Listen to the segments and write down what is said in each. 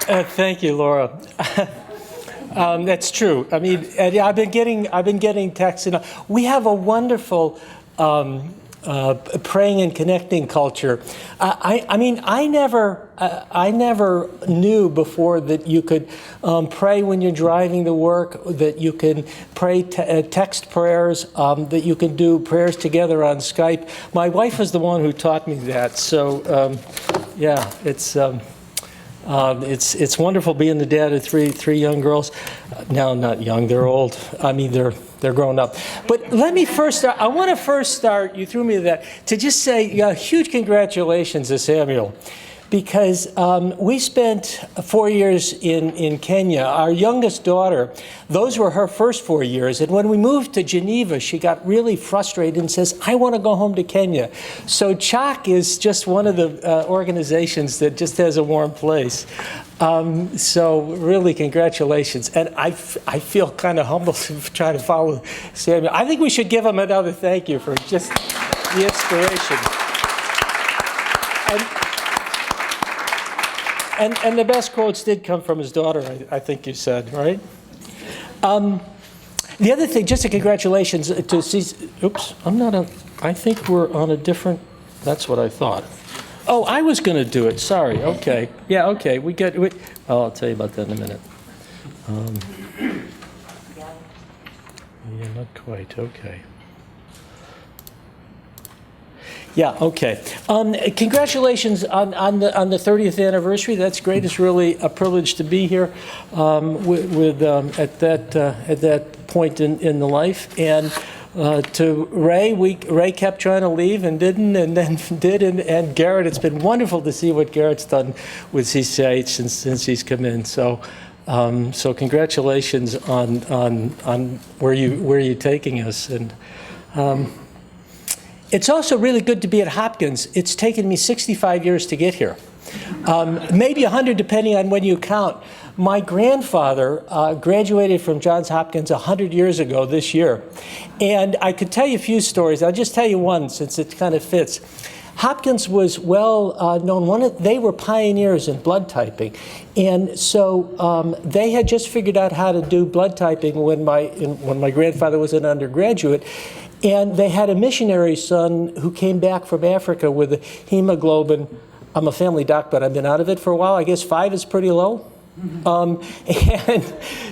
Thank you, Laura. That's true. I mean, I've been getting texts. We have a wonderful praying and connecting culture. I mean, I never knew before that you could pray when you're driving to work, that you can pray text prayers, that you can do prayers together on Skype. My wife was the one who taught me that. So, yeah, it's wonderful being the dad of three young girls. Now, not young, they're old. I mean, they're grown up. But let me first start. I want to first start, you threw me to that, to just say huge congratulations to Samuel. Because we spent 4 years in Kenya. Our youngest daughter, those were her first 4 years. And when we moved to Geneva, she got really frustrated and says, I want to go home to Kenya. So CHOC is just one of the organizations that just has a warm place. So really, congratulations. And I feel kind of humbled to try to follow Samuel. I think we should give him another thank you for just the inspiration. And the best quotes did come from his daughter, I think you said, right? The other thing, just a congratulations to see, oops, I think we're on a different, that's what I thought. Oh, I was going to do it, sorry, okay. Yeah, okay, I'll tell you about that in a minute. Yeah, not quite, okay. Yeah, okay. Congratulations on the 30th anniversary. That's great. It's really a privilege to be here at that point in the life. And to Ray kept trying to leave and didn't, and then did. And Garrett, it's been wonderful to see what Garrett's done with CCIH since he's come in. So congratulations on where you're taking us. And it's also really good to be at Hopkins. It's taken me 65 years to get here. Maybe 100 depending on when you count. My grandfather graduated from Johns Hopkins 100 years ago this year. And I could tell you a few stories. I'll just tell you one since it kind of fits. Hopkins was well known. They were pioneers in blood typing. And so they had just figured out how to do blood typing when my grandfather was an undergraduate. And they had a missionary son who came back from Africa with a hemoglobin. I'm a family doc, but I've been out of it for a while. I guess 5 is pretty low. And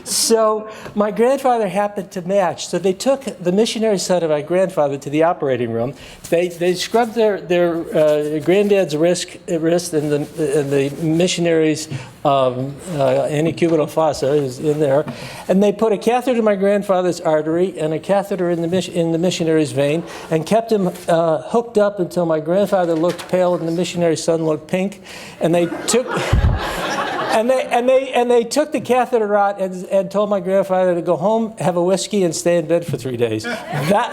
so my grandfather happened to match. So they took the missionary son of my grandfather to the operating room. They scrubbed their granddad's wrist and the missionary's antecubital fossa is in there. And they put a catheter in my grandfather's artery and a catheter in the missionary's vein and kept him hooked up until my grandfather looked pale and the missionary's son looked pink. And they took... And they took the catheter out and told my grandfather to go home, have a whiskey, and stay in bed for 3 days. That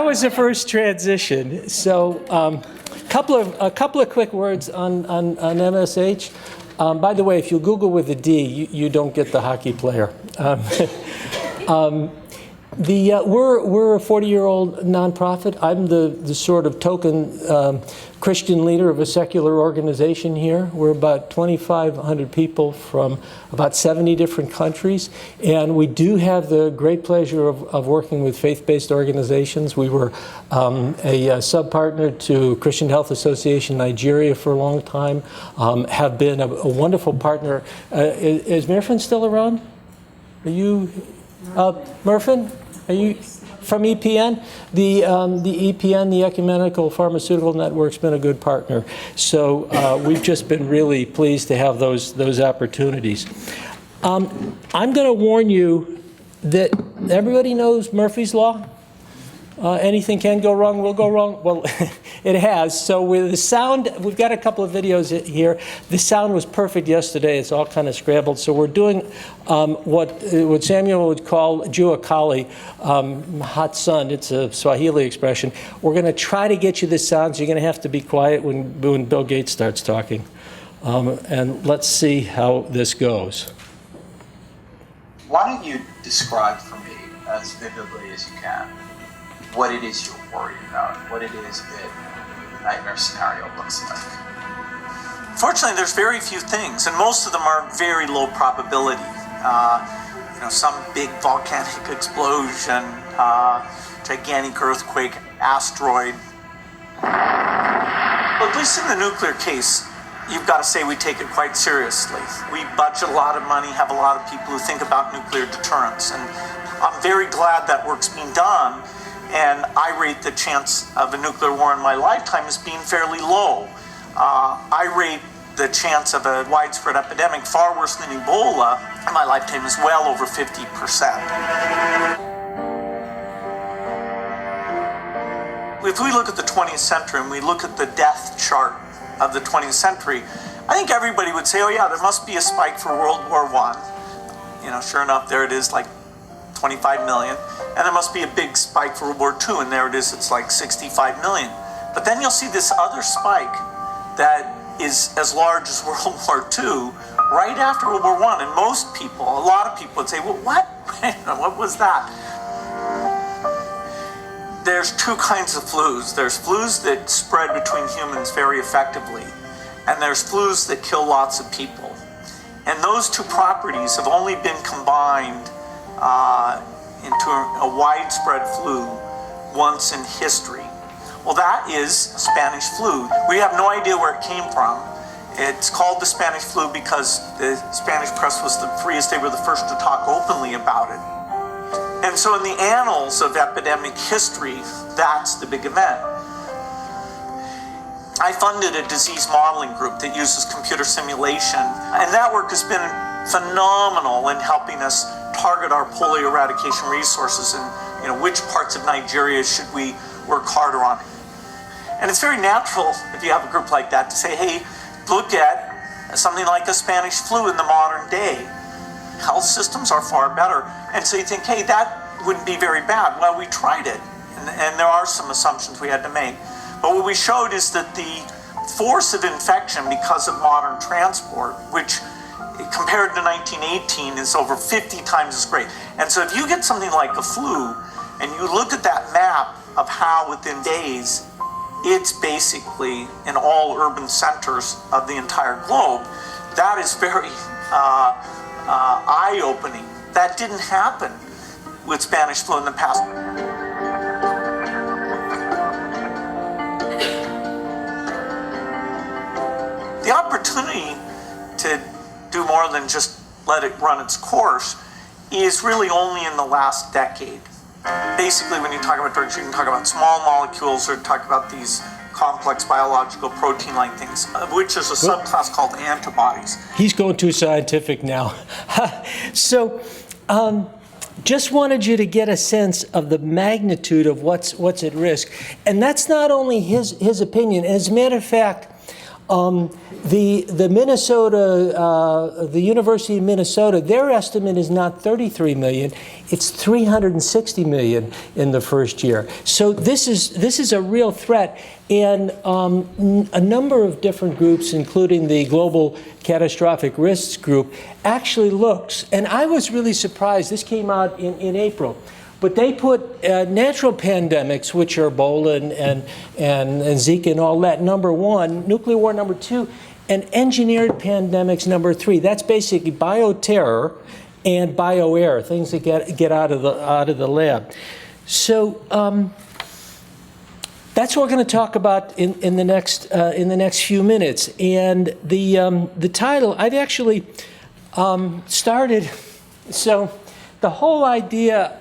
was the first transition. So a couple of quick words on MSH. By the way, if you Google with a D, you don't get the hockey player. We're a 40-year-old nonprofit. I'm the sort of token Christian leader of a secular organization here. We're about 2,500 people from about 70 different countries, and we do have the great pleasure of working with faith-based organizations. We were a sub-partner to Christian Health Association Nigeria for a long time, have been a wonderful partner. Is Mirfin still around? Are you... Murphin, are you from EPN? The EPN, the Ecumenical Pharmaceutical Network's been a good partner. So we've just been really pleased to have those opportunities. I'm going to warn you that everybody knows Murphy's Law. Anything can go wrong, will go wrong. Well, it has. So with the sound, we've got a couple of videos here. The sound was perfect yesterday. It's all kind of scrambled. So we're doing what Samuel would call jua kali, hot sun. It's a Swahili expression. We're going to try to get you the sounds. You're going to have to be quiet when Bill Gates starts talking. And let's see how this goes. Why don't you describe for me, as vividly as you can, what it is you're worried about, what it is that the nightmare scenario looks like? Fortunately, there's very few things, and most of them are very low probability. Some big volcanic explosion, gigantic earthquake, asteroid. But at least in the nuclear case, you've got to say we take it quite seriously. We budget a lot of money, have a lot of people who think about nuclear deterrence, and I'm very glad that work's being done, and I rate the chance of a nuclear war in my lifetime as being fairly low. I rate the chance of a widespread epidemic far worse than Ebola in my lifetime is well over 50%. If we look at the 20th century and we look at the death chart of the 20th century, I think everybody would say, oh yeah, there must be a spike for World War I. Sure enough, there it is, like 25 million. And there must be a big spike for World War II, and there it is, it's like 65 million. But then you'll see this other spike that is as large as World War II right after World War I. And most people, a lot of people would say, well, what? What was that? There's two kinds of flus. There's flus that spread between humans very effectively, and there's flus that kill lots of people. And those two properties have only been combined into a widespread flu once in history. Well, that is Spanish flu. We have no idea where it came from. It's called the Spanish flu because the Spanish press was the freest. They were the first to talk openly about it. And so in the annals of epidemic history, that's the big event. I funded a disease modeling group that uses computer simulation, and that work has been phenomenal in helping us target our polio eradication resources and which parts of Nigeria should we work harder on. And it's very natural if you have a group like that to say, hey, look at something like the Spanish flu in the modern day. Health systems are far better. And so you think, hey, that wouldn't be very bad. Well, we tried it, and there are some assumptions we had to make. But what we showed is that the force of infection because of modern transport, which compared to 1918 is over 50 times as great. And so if you get something like a flu, and you look at that map of how within days, it's basically in all urban centers of the entire globe, that is very eye-opening. That didn't happen with Spanish flu in the past. The opportunity to do more than just let it run its course is really only in the last decade. Basically, when you talk about drugs, you can talk about small molecules or talk about these complex biological protein-like things, of which there's a subclass called antibodies. He's going too scientific now. So, just wanted you to get a sense of the magnitude of what's at risk. And that's not only his opinion. As a matter of fact, the Minnesota, the University of Minnesota, their estimate is not 33 million, it's 360 million in the first year. So this is a real threat, and a number of different groups, including the Global Catastrophic Risks Group, actually looks, and I was really surprised, this came out in April, but they put natural pandemics, which are Ebola and Zika and all that, number one, nuclear war number two, and engineered pandemics number three. That's basically bioterror and bioair, things that get out of the lab. So that's what we're going to talk about in the next few minutes. And the title I've actually started. So the whole idea,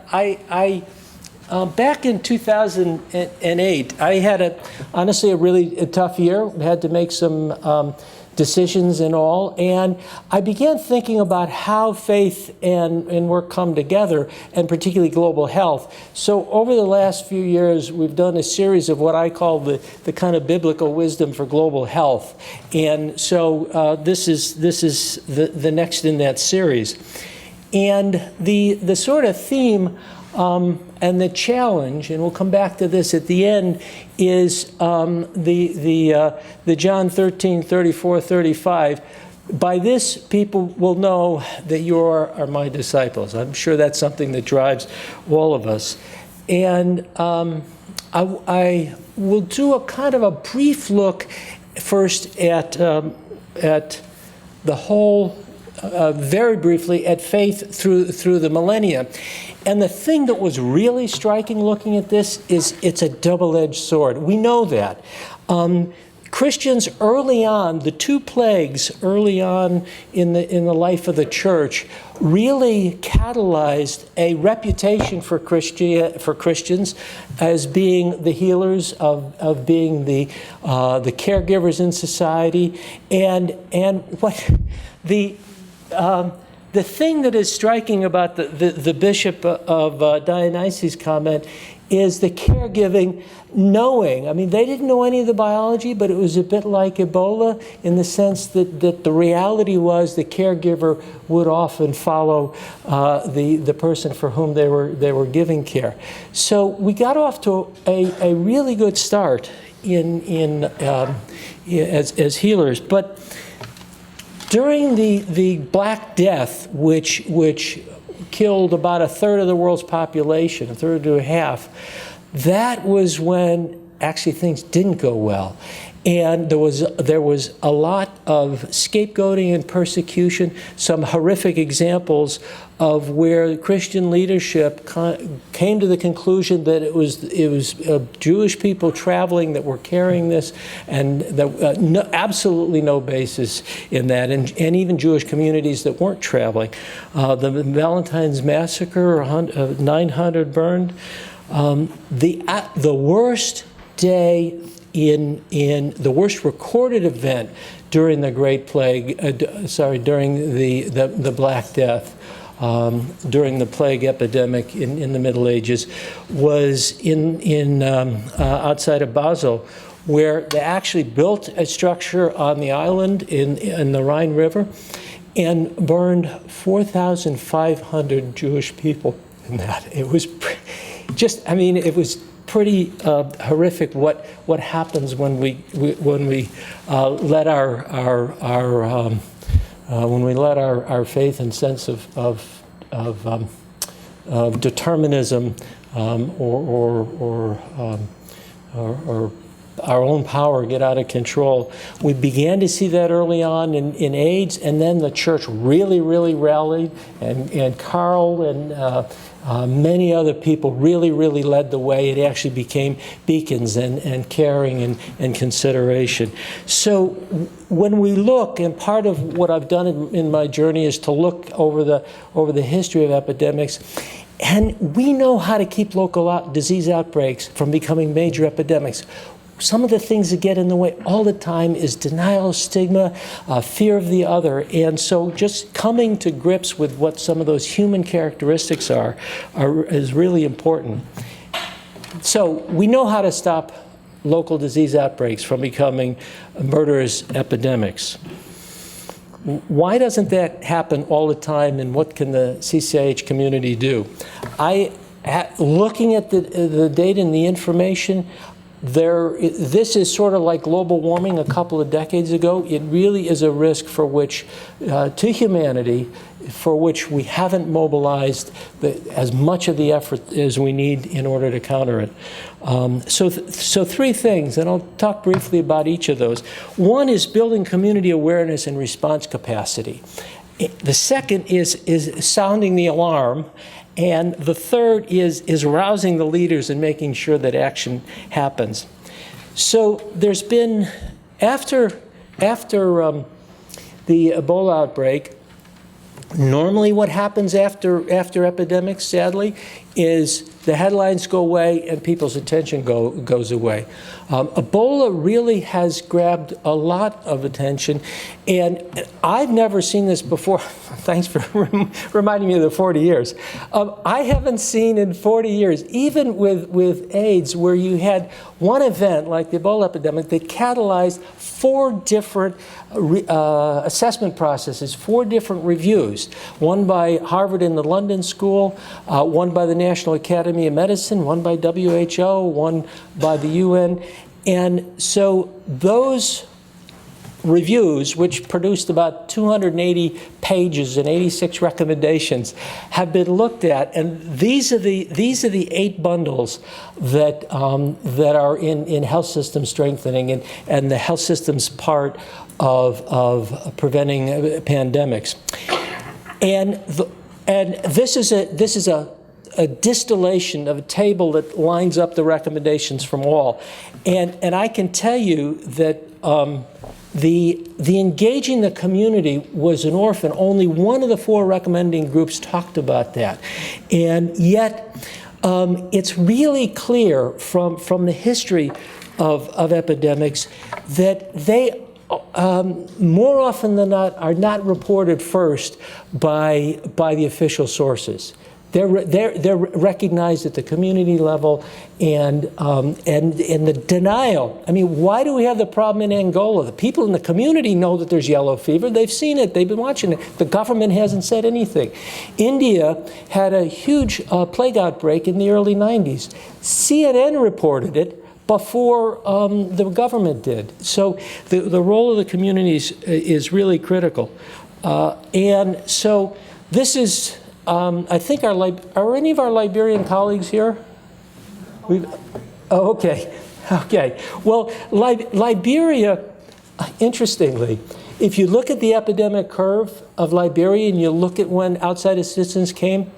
back in 2008, I had honestly a really tough year. We had to make some decisions and all, and I began thinking about how faith and work come together, and particularly global health. So over the last few years, we've done a series of what I call the kind of biblical wisdom for global health, and so this is the next in that series. And the sort of theme and the challenge, and we'll come back to this at the end, is the John 13, 34, 35. By this, people will know that you are my disciples. I'm sure that's something that drives all of us. And I will do a kind of a brief look first at the whole, very briefly, at faith through the millennia. And the thing that was really striking looking at this is it's a double-edged sword. We know that. Christians early on, the two plagues early on in the life of the church really catalyzed a reputation for Christians as being the healers, of being the caregivers in society, and what the thing that is striking about the Bishop of Dionysus' comment is the caregiving, knowing. I mean, they didn't know any of the biology, but it was a bit like Ebola in the sense that the reality was the caregiver would often follow the person for whom they were giving care. So we got off to a really good start as healers, but during the Black Death, which killed about a third of the world's population, a third to a half, that was when actually things didn't go well. And there was a lot of scapegoating and persecution, some horrific examples of where Christian leadership came to the conclusion that it was Jewish people traveling that were carrying this, and absolutely no basis in that, and even Jewish communities that weren't traveling. The Valentine's Massacre, 900 burned. The worst day in the worst recorded event during the Great Plague, during the Black Death, during the plague epidemic in the Middle Ages, was in outside of Basel, where they actually built a structure on the island in the Rhine River and burned 4,500 Jewish people in that. It was it was pretty horrific what happens when we let our faith and sense of determinism or our own power get out of control. We began to see that early on in AIDS, and then the church really rallied, and Carl and many other people really led the way. It actually became beacons and caring and consideration. So when we look, and part of what I've done in my journey is to look over the history of epidemics, and we know how to keep local disease outbreaks from becoming major epidemics. Some of the things that get in the way all the time is denial, stigma, fear of the other. And so just coming to grips with what some of those human characteristics is really important. So we know how to stop local disease outbreaks from becoming murderous epidemics. Why doesn't that happen all the time, and what can the CCIH community do? Looking at the data and the information, this is sort of like global warming a couple of decades ago. It really is a risk for which, to humanity, for which we haven't mobilized as much of the effort as we need in order to counter it. So three things, and I'll talk briefly about each of those. One is building community awareness and response capacity. The second is sounding the alarm. And the third is rousing the leaders and making sure that action happens. So there's been, after the Ebola outbreak, normally what happens after epidemics, sadly, is the headlines go away and people's attention goes away. Ebola really has grabbed a lot of attention, and I've never seen this before. Thanks for reminding me of the 40 years. I haven't seen in 40 years, even with AIDS, where you had one event like the Ebola epidemic that catalyzed 4 different assessment processes, 4 different reviews. One by Harvard and the London School, one by the National Academy of Medicine, one by WHO, one by the UN. And so those reviews, which produced about 280 pages and 86 recommendations, have been looked at, and these are the 8 bundles that that are in health system strengthening and the health systems part of preventing pandemics. And this is a distillation of a table that lines up the recommendations from all, and I can tell you that the engaging the community was an orphan. Only one of the 4 recommending groups talked about that, and yet it's really clear from the history of epidemics that they more often than not are not reported first by the official sources. They're recognized at the community level, and the denial. I mean, why do we have the problem in Angola? The people in the community know that there's yellow fever. They've seen it. They've been watching it. The government hasn't said anything. India had a huge plague outbreak in the early 90s. CNN reported it before the government did. So the role of the communities is really critical. And so this is. I think are any of our Liberian colleagues here? Oh, okay. Okay. Well, Liberia, interestingly, if you look at the epidemic curve of Liberia and you look at when outside assistance came,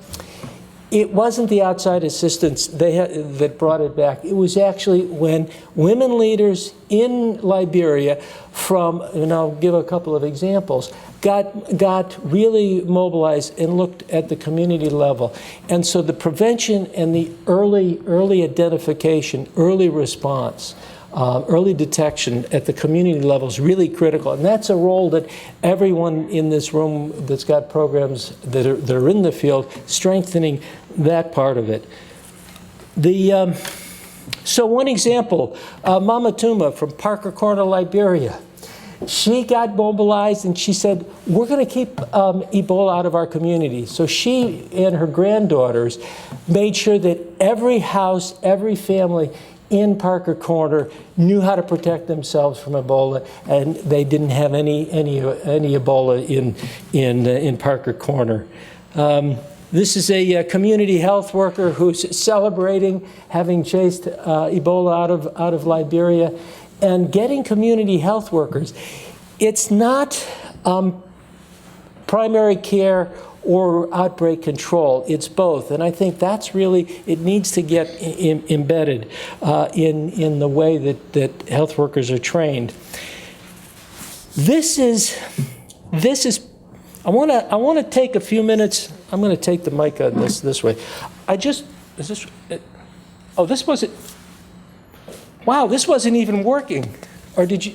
it wasn't the outside assistance that brought it back. It was actually when women leaders in Liberia and I'll give a couple of examples, got really mobilized and looked at the community level. And so the prevention and the early identification, early response, early detection at the community level is really critical. And that's a role that everyone in this room that's got programs that are in the field, strengthening that part of it. So one example, Mama Tuma from Parker Corner, Liberia. She got mobilized and she said, we're going to keep Ebola out of our community. So she and her granddaughters made sure that every house, every family in Parker Corner knew how to protect themselves from Ebola, and they didn't have any Ebola in Parker Corner. This is a community health worker who's celebrating having chased Ebola out of Liberia. And getting community health workers, it's not primary care or outbreak control, it's both. And I think that's really, it needs to get embedded in the way that health workers are trained. This is, I want to take a few minutes. I'm going to take the mic on this way. Oh, this wasn't. Wow, this wasn't even working. Or did you?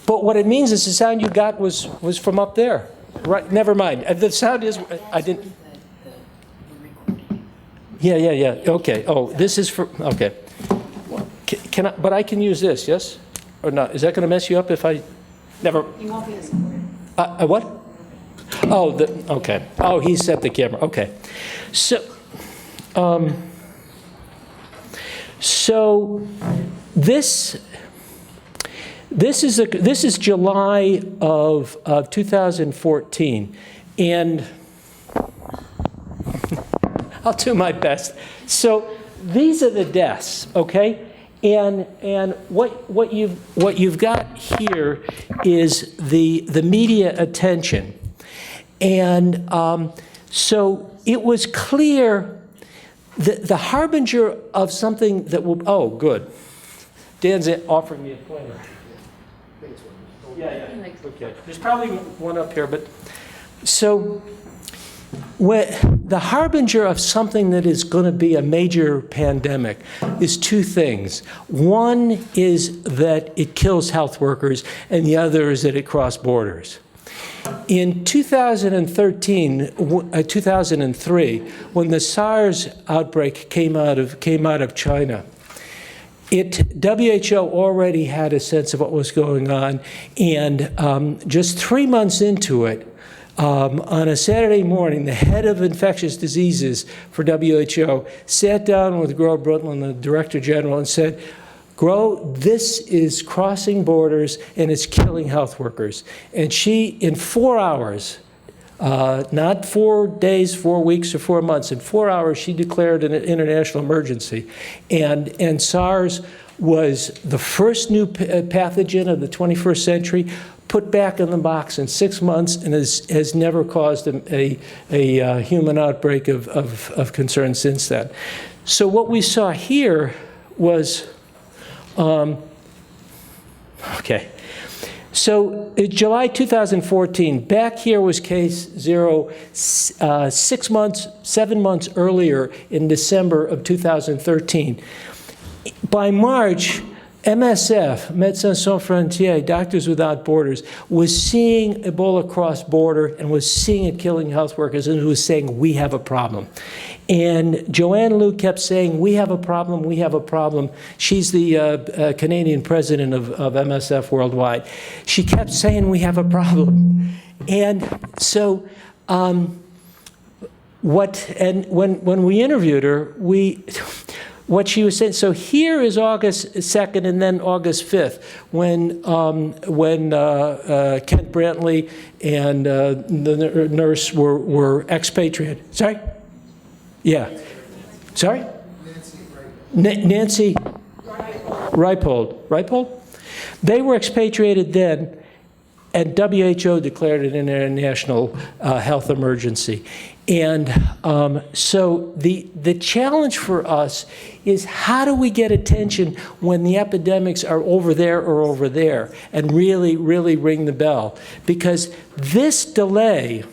But what it means is the sound you got was from up there. Right, never mind. The sound is, I didn't. Yeah. Okay. Oh, this is for, okay. Can I, but I can use this, yes? Or not? Is that going to mess you up if I, never? You won't be as important. What? Oh, okay. Oh, he set the camera. Okay. So this is July of 2014, and I'll do my best. So these are the deaths, okay? And what you've got here is the media attention, and so it was clear. The harbinger of something that will, oh, good. Dan's offering me a pointer. Yeah, okay. There's probably one up here, but so the harbinger of something that is going to be a major pandemic is 2 things. One is that it kills health workers, and the other is that it crosses borders. In 2003, when the SARS outbreak came out of China, WHO already had a sense of what was going on, and just 3 months into it, on a Saturday morning, the head of infectious diseases for WHO sat down with Grover Brundtland, the Director General, and said, this is crossing borders and it's killing health workers. And she, in 4 hours, not 4 days, 4 weeks, or 4 months, in 4 hours she declared an international emergency. And SARS was the first new pathogen of the 21st century, put back in the box in 6 months, and has never caused a human outbreak of concern since then. So what we saw here was, okay. So in July 2014, back here was case 0, 7 months earlier in December of 2013. By March, MSF, Médecins Sans Frontières, Doctors Without Borders, was seeing Ebola cross border and was seeing it killing health workers and was saying, we have a problem. And Joanne Liu kept saying, we have a problem, we have a problem. She's the Canadian president of MSF worldwide. She kept saying, we have a problem. And so when we interviewed her, what she was saying, so here is August 2nd and then August 5th, when Kent Brantley and the nurse were expatriated. Sorry? Yeah. Sorry? Nancy Reipold. They were expatriated then, and WHO declared it an international health emergency. And so the challenge for us is, how do we get attention when the epidemics are over there or over there, and really, really ring the bell? Because this delay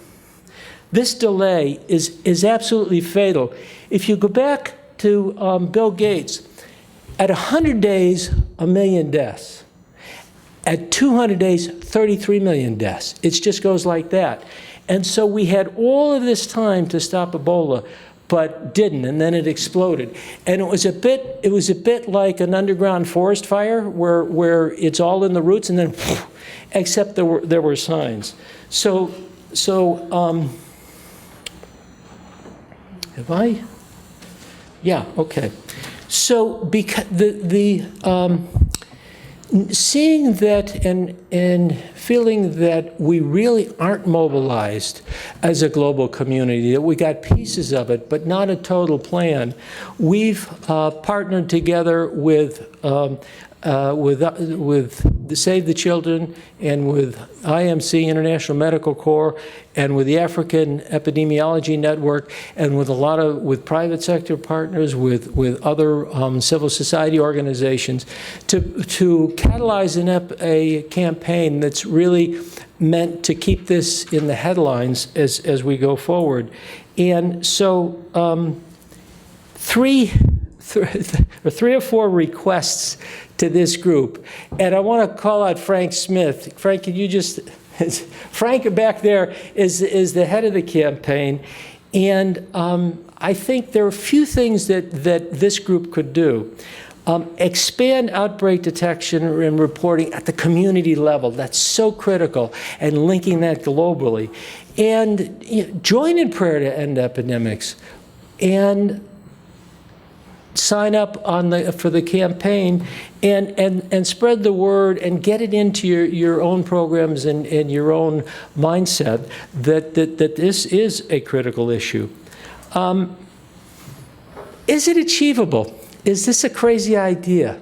is absolutely fatal. If you go back to Bill Gates, at 100 days, 1 million deaths. At 200 days, 33 million deaths. It just goes like that. And so we had all of this time to stop Ebola, but didn't, and then it exploded. And it was a bit like an underground forest fire where it's all in the roots, and then except there were signs. So have I? Yeah, okay. So because seeing that and feeling that we really aren't mobilized as a global community, that we got pieces of it, but not a total plan, we've partnered together with Save the Children and with IMC, International Medical Corps, and with the African Epidemiology Network, and with private sector partners, with other civil society organizations, to catalyze a campaign that's really meant to keep this in the headlines as we go forward. And so three or four requests to this group. And I want to call out Frank Smith. Frank, can you just, Frank back there is the head of the campaign. And I think there are a few things that this group could do. Expand outbreak detection and reporting at the community level. That's so critical, and linking that globally. And join in prayer to end epidemics. And sign up for the campaign and spread the word and get it into your own programs and your own mindset that this is a critical issue. Is it achievable? Is this a crazy idea?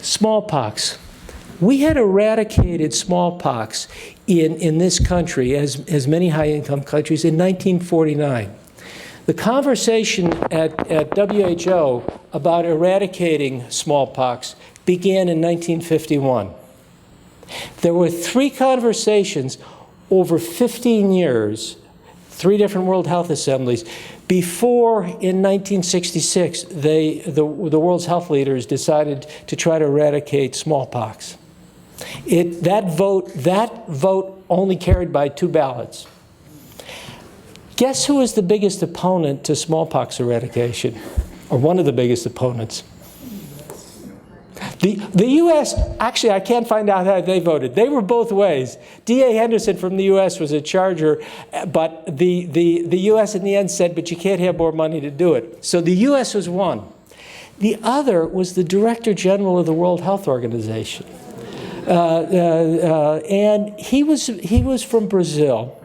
Smallpox. We had eradicated smallpox in this country, as many high-income countries, in 1949. The conversation at WHO about eradicating smallpox began in 1951. There were 3 conversations over 15 years, 3 different World Health Assemblies, before in 1966 the world's health leaders decided to try to eradicate smallpox. That vote only carried by 2 ballots. Guess who is the biggest opponent to smallpox eradication, or one of the biggest opponents? The U.S., actually, I can't find out how they voted. They were both ways. D.A. Henderson from the U.S. was a charger, but the U.S. in the end said, but you can't have more money to do it. So the U.S. was one. The other was the Director General of the World Health Organization. And he was from Brazil.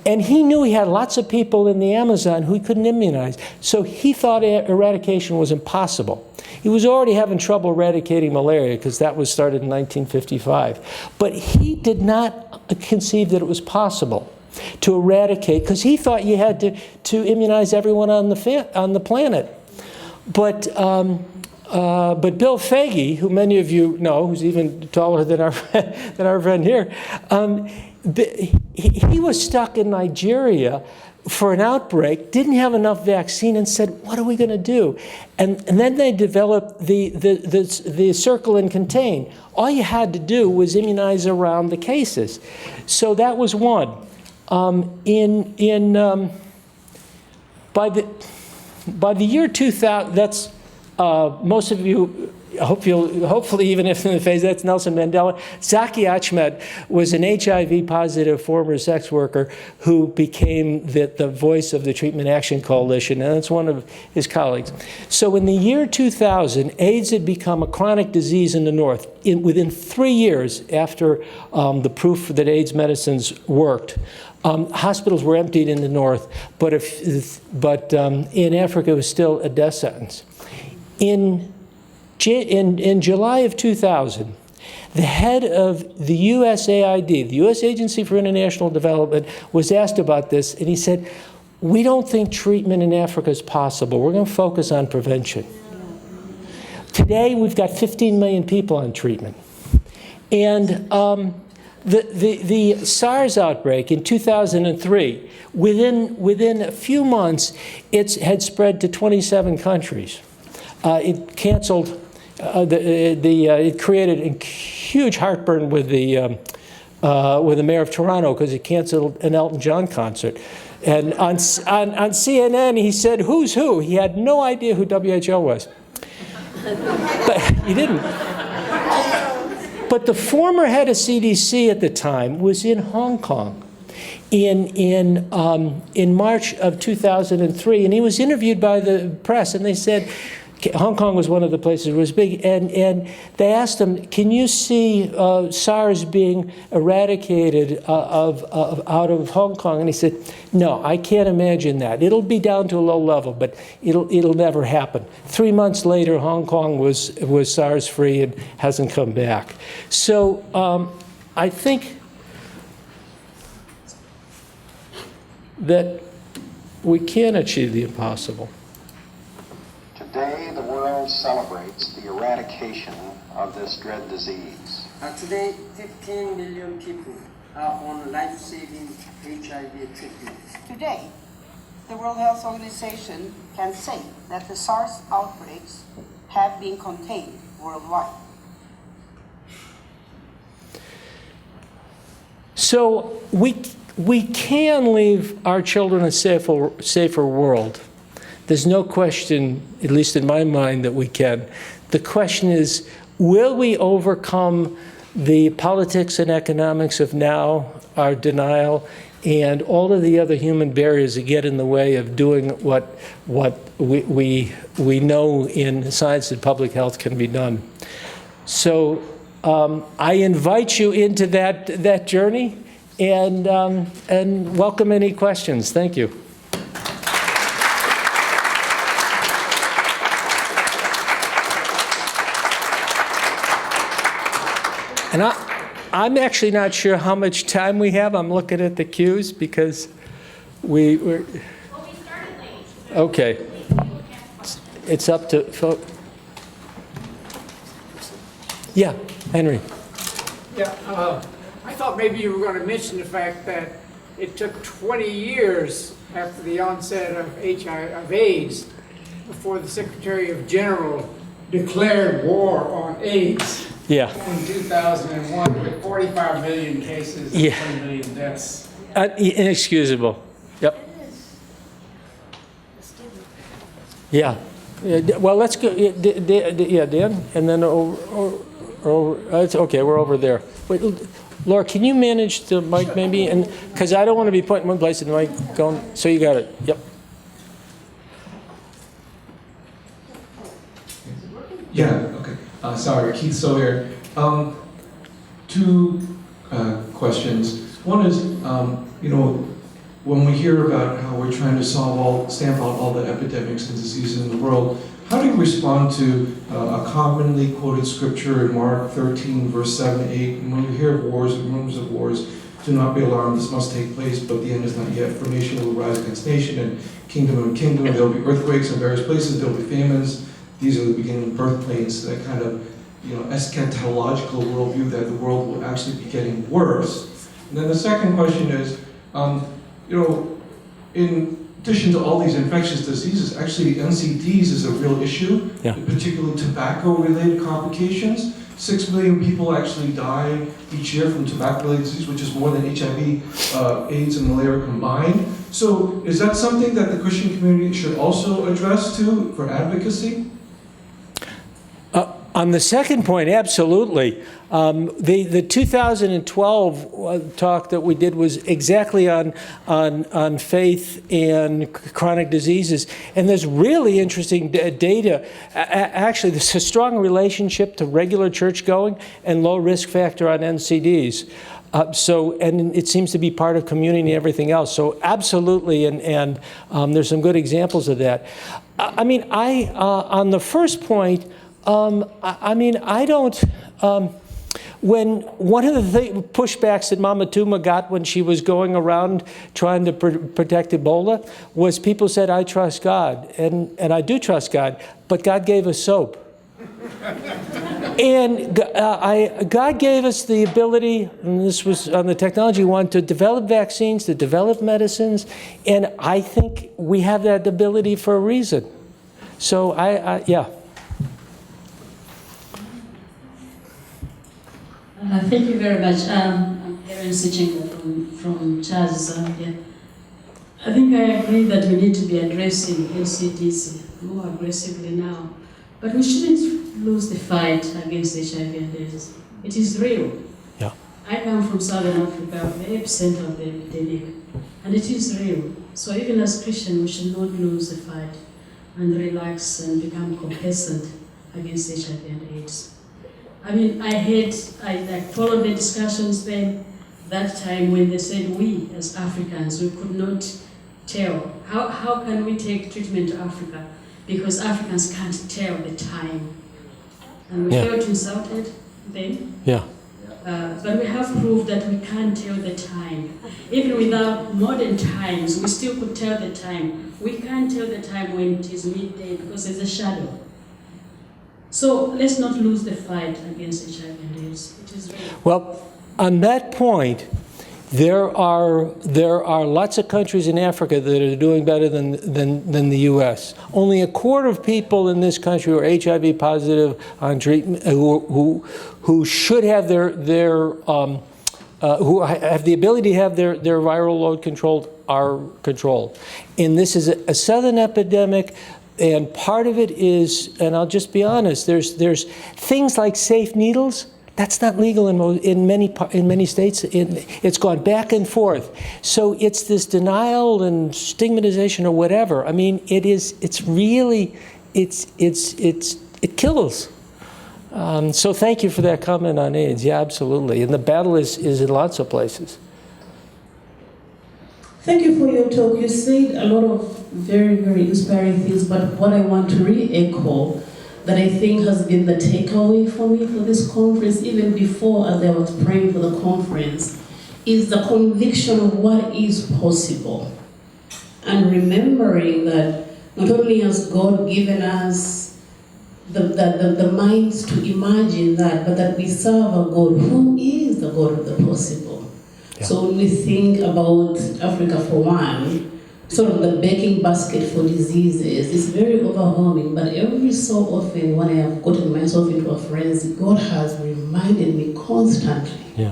And he knew he had lots of people in the Amazon who he couldn't immunize. So he thought eradication was impossible. He was already having trouble eradicating malaria because that was started in 1955. But he did not conceive that it was possible to eradicate, because he thought you had to immunize everyone on the planet. But Bill Foege, who many of you know, who's even taller than our friend here, he was stuck in Nigeria for an outbreak, didn't have enough vaccine, and said, what are we going to do? And then they developed the circle and contain. All you had to do was immunize around the cases. So that was one. By the year 2000, that's most of you, hopefully even if in the phase, that's Nelson Mandela. Zaki Ahmed was an HIV-positive former sex worker who became the voice of the Treatment Action Coalition, and that's one of his colleagues. So in the year 2000, AIDS had become a chronic disease in the North. Within 3 years after the proof that AIDS medicines worked, hospitals were emptied in the North, but in Africa it was still a death sentence. In July of 2000, the head of the USAID, the U.S. Agency for International Development, was asked about this, and he said, we don't think treatment in Africa is possible. We're going to focus on prevention. Today, we've got 15 million people on treatment. And the SARS outbreak in 2003, within a few months, it had spread to 27 countries. It canceled, it created a huge heartburn with the mayor of Toronto because it canceled an Elton John concert. And on CNN, he said, who's who? He had no idea who WHO was. But he didn't. But the former head of CDC at the time was in Hong Kong in March of 2003, and he was interviewed by the press, and they said, Hong Kong was one of the places that was big, and they asked him, can you see SARS being eradicated out of Hong Kong? And he said, no, I can't imagine that. It'll be down to a low level, but it'll never happen. 3 months later, Hong Kong was SARS-free and hasn't come back. So I think that we can achieve the impossible. Today, the world celebrates the eradication of this dread disease. Today, 15 million people are on life-saving HIV treatment. Today, the World Health Organization can say that the SARS outbreaks have been contained worldwide. So we can leave our children a safer world. There's no question, at least in my mind, that we can. The question is, will we overcome the politics and economics of now, our denial, and all of the other human barriers that get in the way of doing what we know in science and public health can be done? So I invite you into that journey, and welcome any questions. Thank you. And I'm actually not sure how much time we have. I'm looking at the cues because we're... Well, we started late. So okay. It's up to... Yeah, Henry. Yeah, I thought maybe you were going to mention the fact that it took 20 years after the onset of AIDS before the Secretary of General declared war on AIDS. Yeah. In 2001, with 45 million cases and 20 million deaths. Inexcusable. Yep. Yeah. Well, let's go. Yeah, Dan, and then it's okay. We're over there. Wait, Laura, can you manage the mic maybe? And because I don't want to be pointing one place and the mic going. So you got it. Yep. Sorry, Keith Sawyer. Two questions. One is, when we hear about how we're trying to stamp out all the epidemics and diseases in the world, how do you respond to a commonly quoted scripture in Mark 13, verse 7, 8, and when we hear of wars and rumors of wars, do not be alarmed, this must take place, but the end is not yet, for nation will rise against nation, and kingdom, there will be earthquakes in various places, there will be famines. These are the beginning birth pains, that kind of eschatological worldview that the world will actually be getting worse. And then the second question is, in addition to all these infectious diseases, actually NCDs is a real issue, particularly tobacco-related complications. 6 million people actually die each year from tobacco-related disease, which is more than HIV, AIDS, and malaria combined. So is that something that the Christian community should also address too for advocacy? On the second point, absolutely. The 2012 talk that we did was exactly on faith and chronic diseases. And there's really interesting data. Actually, there's a strong relationship to regular church going and low risk factor on NCDs. And it seems to be part of community and everything else. So absolutely, and there's some good examples of that. On the first point, I don't, when one of the pushbacks that Mama Tuma got when she was going around trying to protect Ebola was people said, I trust God. And I do trust God, but God gave us soap. And God gave us the ability, and this was on the technology one, to develop vaccines, to develop medicines, and I think we have that ability for a reason. So yeah. Thank you very much. I'm Erin Sichinga from Charles Zambia. I think I agree that we need to be addressing NCDs more aggressively now, but we shouldn't lose the fight against HIV and AIDS. It is real. Yeah. I come from Southern Africa, the epicenter of the epidemic, and it is real. So even as Christians, we should not lose the fight and relax and become complacent against HIV and AIDS. I followed the discussions then, that time when they said we as Africans, we could not tell. How can we take treatment to Africa? Because Africans can't tell the time. And we felt insulted then. Yeah. But we have proved that we can tell the time. Even without modern times, we still could tell the time. We can't tell the time when it is midday because there's a shadow. So let's not lose the fight against HIV and AIDS. It is real. Well, on that point, there are lots of countries in Africa that are doing better than the U.S. Only a quarter of people in this country who are HIV positive on treatment, who should have who have the ability to have their viral load controlled, are controlled. And this is a southern epidemic. And part of it is, and I'll just be honest, there's things like safe needles. That's not legal in many states. It's gone back and forth. So it's this denial and stigmatization or whatever. It kills. So thank you for that comment on AIDS. Yeah, absolutely. And the battle is in lots of places. Thank you for your talk. You said a lot of very, very inspiring things, but what I want to re-echo that I think has been the takeaway for me for this conference, even before as I was praying for the conference, is the conviction of what is possible. And remembering that not only has God given us the minds to imagine that, but that we serve a God who is the God of the possible. Yeah. So when we think about Africa for one, sort of the baking basket for diseases, it's very overwhelming, but every so often when I have gotten myself into a frenzy, God has reminded me constantly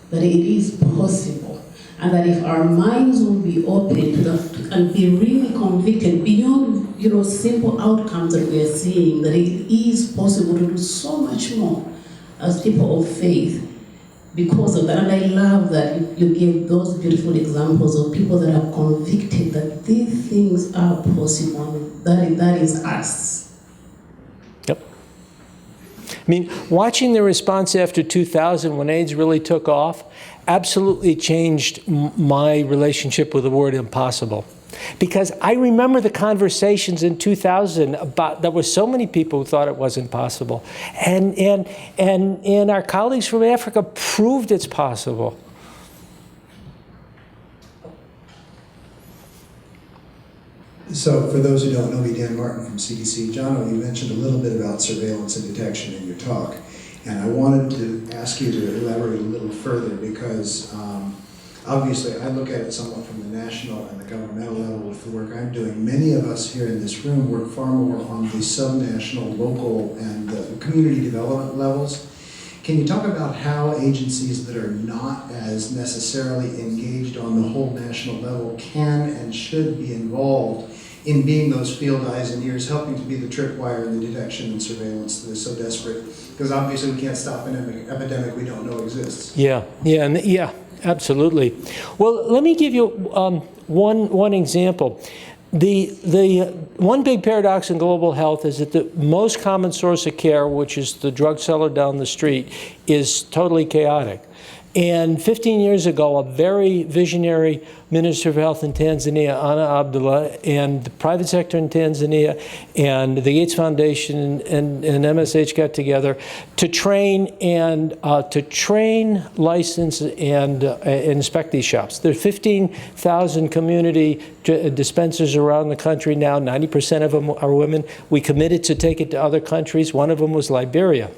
that it is possible, and that if our minds will be open to that and be really convicted beyond simple outcomes that we are seeing, that it is possible to do so much more as people of faith because of that. And I love that you gave those beautiful examples of people that are convicted that these things are possible. That is us. Yep. mean, watching the response after 2000 when AIDS really took off absolutely changed my relationship with the word impossible. Because I remember the conversations in 2000 about, there were so many people who thought it wasn't possible. And our colleagues from Africa proved it's possible. So for those who don't know me, Dan Martin from CDC. John, you mentioned a little bit about surveillance and detection in your talk. And I wanted to ask you to elaborate a little further because obviously I look at it somewhat from the national and the governmental level with the work I'm doing. Many of us here in this room work far more on the subnational, local, and community development levels. Can you talk about how agencies that are not as necessarily engaged on the whole national level can and should be involved in being those field eyes and ears, helping to be the tripwire in the detection and surveillance that is so desperate? Because obviously we can't stop an epidemic we don't know exists. Yeah, absolutely. Well, let me give you one example. The one big paradox in global health is that the most common source of care, which is the drug seller down the street, is totally chaotic. And 15 years ago, a very visionary Minister of Health in Tanzania, Ana Abdullah, and the private sector in Tanzania, and the Gates Foundation and MSH got together to train, license, and inspect these shops. There are 15,000 community dispensers around the country now. 90% of them are women. We committed to take it to other countries. One of them was Liberia.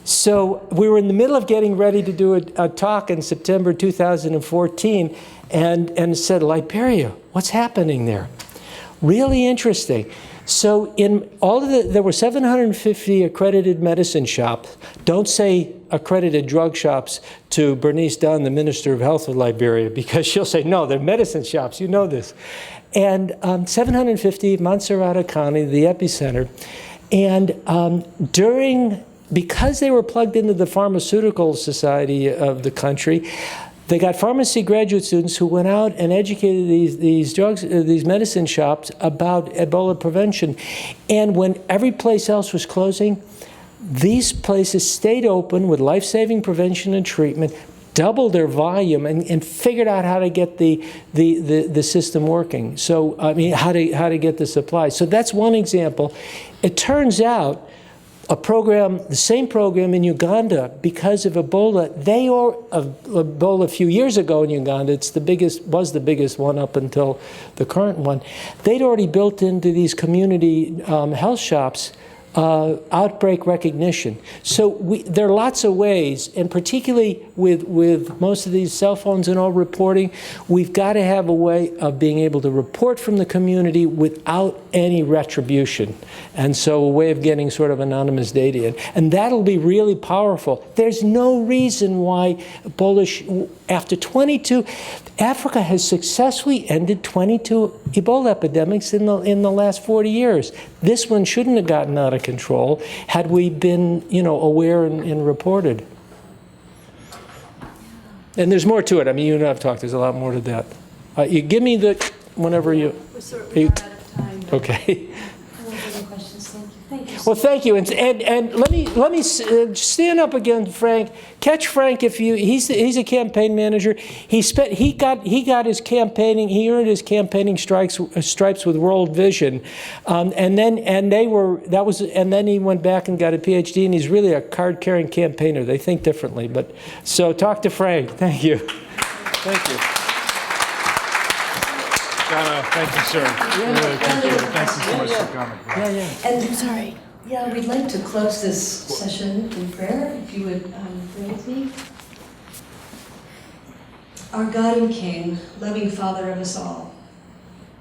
So we were in the middle of getting ready to do a talk in September 2014 and said, Liberia, what's happening there? Really interesting. So in all of there were 750 accredited medicine shops. Don't say accredited drug shops to Bernice Dunn, the Minister of Health of Liberia, because she'll say, no, they're medicine shops, you know this. And 750, Montserrat County, the epicenter. And because they were plugged into the pharmaceutical society of the country, they got pharmacy graduate students who went out and educated these medicine shops about Ebola prevention. And when every place else was closing, these places stayed open with life-saving prevention and treatment, doubled their volume, and figured out how to get the system working. So, I mean, how to get the supply. So that's one example. It turns out the same program in Uganda, because of Ebola, Ebola a few years ago in Uganda, was the biggest one up until the current one. They'd already built into these community health shops outbreak recognition. So there are lots of ways, and particularly with most of these cell phones and all reporting, we've got to have a way of being able to report from the community without any retribution. And so a way of getting sort of anonymous data in. And that'll be really powerful. There's no reason why after 22, Africa has successfully ended 22 Ebola epidemics in the last 40 years. This one shouldn't have gotten out of control had we been, aware and reported. And there's more to it. I mean, you and I have talked. There's a lot more to that. You give me whenever you. We're out of time. Okay. No further questions. Thank you. Well, thank you, and let me stand up again, Frank. Catch Frank if you. He's a campaign manager. He got his campaigning. He earned his campaigning stripes with World Vision, and then he went back and got a PhD, and he's really a card-carrying campaigner. They think differently, but so talk to Frank. Thank you. Thank you. Thank you, sir. Really appreciate it. Thank you so much for coming. And I'm sorry. Yeah, we'd like to close this session in prayer, if you would pray with me. Our God and King, loving Father of us all,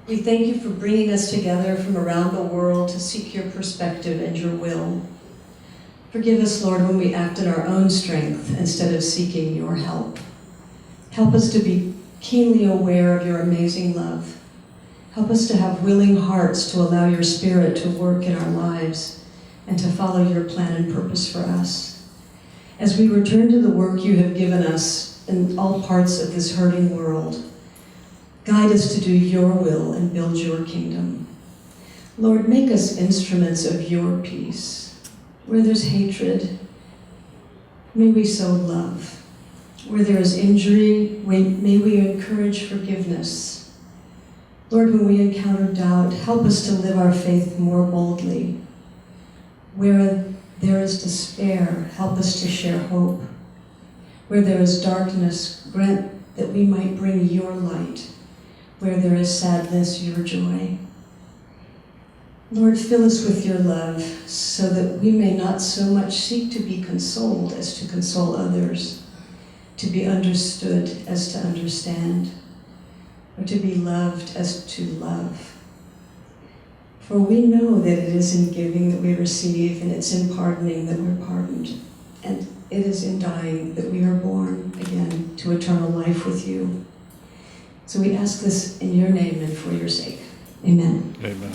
we thank you for bringing us together from around the world to seek your perspective and your will. Forgive us, Lord, when we act in our own strength instead of seeking your help. Help us to be keenly aware of your amazing love. Help us to have willing hearts to allow your Spirit to work in our lives and to follow your plan and purpose for us. As we return to the work you have given us in all parts of this hurting world, guide us to do your will and build your kingdom. Lord, make us instruments of your peace. Where there's hatred, may we sow love. Where there is injury, may we encourage forgiveness. Lord, when we encounter doubt, help us to live our faith more boldly. Where there is despair, help us to share hope. Where there is darkness, grant that we might bring your light. Where there is sadness, your joy. Lord, fill us with your love so that we may not so much seek to be consoled as to console others, to be understood as to understand, or to be loved as to love. For we know that it is in giving that we receive, and it's in pardoning that we're pardoned, and it is in dying that we are born again to eternal life with you. So we ask this in your name and for your sake. Amen. Amen.